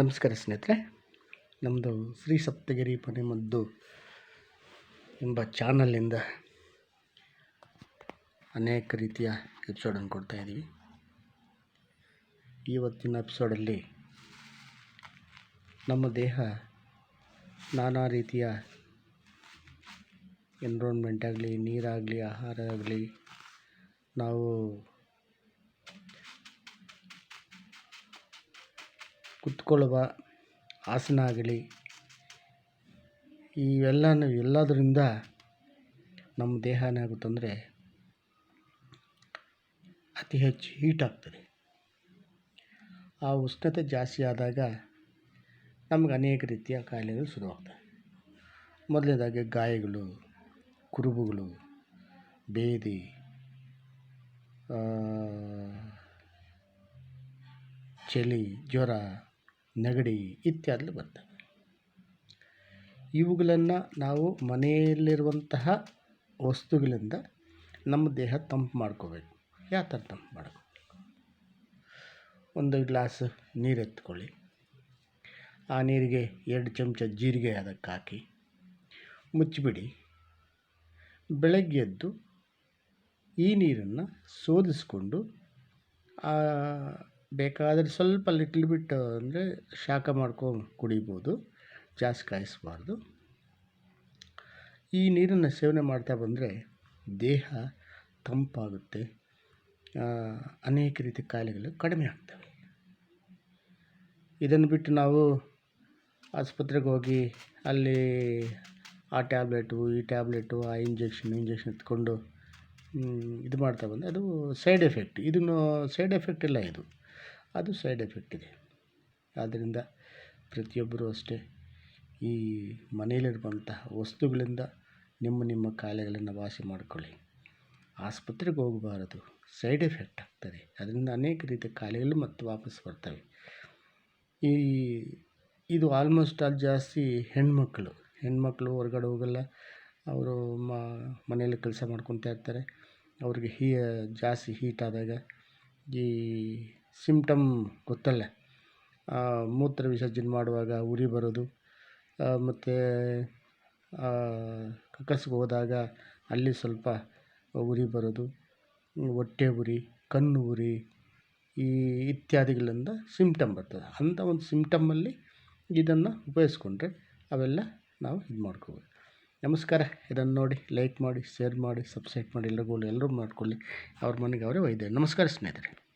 ನಮಸ್ಕಾರ ಸ್ನೇಹಿತರೆ, ನಮ್ಮದು ಶ್ರೀ ಸಪ್ತಗಿರಿ ಮನೆಮದ್ದು ಎಂಬ ಚಾನಲಿಂದ ಅನೇಕ ರೀತಿಯ ಎಪಿಸೋಡನ್ನು ಕೊಡ್ತಾಯಿದ್ದೀವಿ. ಇವತ್ತಿನ ಎಪಿಸೋಡಲ್ಲಿ ನಮ್ಮ ದೇಹ ನಾನಾ ರೀತಿಯ ಎನ್ವಿರಾನ್ಮೆಂಟ್ ಆಗಲಿ, ನೀರಾಗಲಿ, ಆಹಾರ ಆಗಲಿ, ನಾವು ಕುತ್ಕೊಳ್ಳುವ ಆಸನ ಆಗಲಿ, ಎಲ್ಲದರಿಂದ ನಮ್ಮ ದೇಹ ಏನಾಗುತ್ತಂದರೆ ಅತಿ ಹೆಚ್ಚು ಹೀಟ್ ಆಗ್ತದೆ. ಆ ಉಷ್ಣತೆ ಜಾಸ್ತಿ ಆದಾಗ ನಮಗೆ ಅನೇಕ ರೀತಿಯ ಕಾಯಿಲೆಗಳು ಶುರುವಾಗ್ತವೆ. ಮೊದಲನೇದಾಗಿ ಗಾಯಗಳು, ಕುರುಬುಗಳು, ಬೇದಿ, ಚಳಿ, ಜ್ವರ, ನೆಗಡಿ ಇತ್ಯಾದಿ ಬರ್ತವೆ. ಇವುಗಳನ್ನು ನಾವು ಮನೆಯಲ್ಲಿರುವಂತಹ ವಸ್ತುಗಳಿಂದ ನಮ್ಮ ದೇಹ ತಂಪು ಮಾಡ್ಕೋಬೇಕು. ಯಾವ ಥರ ತಂಪು ಮಾಡಬೇಕು? ಒಂದು ಗ್ಲಾಸ್ ನೀರು ಎತ್ಕೊಳ್ಳಿ. ಆ ನೀರಿಗೆ 2 ಚಮಚ ಜೀರಿಗೆ ಅದಕ್ಕೆ ಹಾಕಿ ಮುಚ್ಚಿಬಿಡಿ. ಬೆಳಗ್ಗೆ ಎದ್ದು ಈ ನೀರನ್ನು ಶೋಧಿಸ್ಕೊಂಡು ಬೇಕಾದರೆ ಸ್ವಲ್ಪ ಲಿಟ್ಲ್ ಬಿಟ್ ಅಂದರೆ ಶಾಖ ಮಾಡ್ಕೊಂಡು ಕುಡಿಬೋದು, ಜಾಸ್ತಿ ಕಾಯಿಸಬಾರ್ದು. ಈ ನೀರನ್ನು ಸೇವನೆ ಮಾಡ್ತಾ ಬಂದರೆ ದೇಹ ತಂಪಾಗುತ್ತೆ, ಅನೇಕ ರೀತಿ ಕಾಯಿಲೆಗಳು ಕಡಿಮೆ ಆಗ್ತವೆ. ಇದನ್ನು ಬಿಟ್ಟು ನಾವು ಆಸ್ಪತ್ರೆಗೆ ಹೋಗಿ ಅಲ್ಲಿ ಆ ಟ್ಯಾಬ್ಲೆಟು, ಈ ಟ್ಯಾಬ್ಲೆಟು, ಆ ಇಂಜೆಕ್ಷನ್ ಎತ್ಕೊಂಡು ಇದು ಮಾಡ್ತಾ ಬಂದರೆ ಅದು ಸೈಡ್ ಎಫೆಕ್ಟ್. ಇದನ್ನು ಸೈಡ್ ಎಫೆಕ್ಟ್ ಇಲ್ಲ, ಅದು ಸೈಡ್ ಎಫೆಕ್ಟ್ ಇದೆ. ಆದ್ದರಿಂದ ಪ್ರತಿಯೊಬ್ಬರೂ ಅಷ್ಟೇ ಈ ಮನೆಯಲ್ಲಿರುವಂತಹ ವಸ್ತುಗಳಿಂದ ನಿಮ್ಮ ಕಾಯಿಲೆಗಳನ್ನು ವಾಸಿ ಮಾಡಿಕೊಳ್ಳಿ. ಆಸ್ಪತ್ರೆಗೆ ಹೋಗಬಾರದು, ಸೈಡ್ ಎಫೆಕ್ಟ್ ಆಗ್ತದೆ. ಅದರಿಂದ ಅನೇಕ ರೀತಿಯ ಕಾಯಿಲೆಗಳು ಮತ್ತು ವಾಪಸ್ ಬರ್ತವೆ. ಇದು ಆಲ್ಮೋಸ್ಟ್ ಆಲ್ ಜಾಸ್ತಿ ಹೆಣ್ಮಕ್ಳು ಹೊರಗಡೆ ಹೋಗಲ್ಲ. ಅವರು ಮನೆಯಲ್ಲಿ ಕೆಲಸ ಮಾಡ್ಕೊತಾ ಇರ್ತಾರೆ. ಅವ್ರಿಗೆ ಜಾಸ್ತಿ ಹೀಟ್ ಆದಾಗ ಈ ಸಿಂಪ್ಟಮ್ ಗೊತ್ತಲ್ಲ, ಮೂತ್ರ ವಿಸರ್ಜನೆ ಮಾಡುವಾಗ ಉರಿ ಬರೋದು, ಮತ್ತು ಕಕ್ಕಸ್ಗೆ ಹೋದಾಗ ಅಲ್ಲಿ ಸ್ವಲ್ಪ ಉರಿ ಬರೋದು, ಹೊಟ್ಟೆ ಉರಿ, ಕಣ್ಣು ಉರಿ, ಇತ್ಯಾದಿಗಳಿಂದ ಸಿಂಪ್ಟಮ್ ಬರ್ತದೆ. ಅಂಥ ಒಂದು ಸಿಂಪ್ಟಮಲ್ಲಿ ಇದನ್ನು ಉಪಯೋಗಿಸ್ಕೊಂಡ್ರೆ ಅವೆಲ್ಲ ನಾವು ಇದು ಮಾಡ್ಕೋಬೋದು. ನಮಸ್ಕಾರ. ಇದನ್ನು ನೋಡಿ ಲೈಕ್ ಮಾಡಿ, ಶೇರ್ ಮಾಡಿ, ಸಬ್ಸ್ಕ್ರೈಬ್ ಮಾಡಿ, ಎಲ್ಲರೂ ಮಾಡ್ಕೊಳ್ಳಿ. ಅವ್ರ ಮನೆಗೆ ಅವರೇ ವೈದ್ಯ. ನಮಸ್ಕಾರ ಸ್ನೇಹಿತರೆ.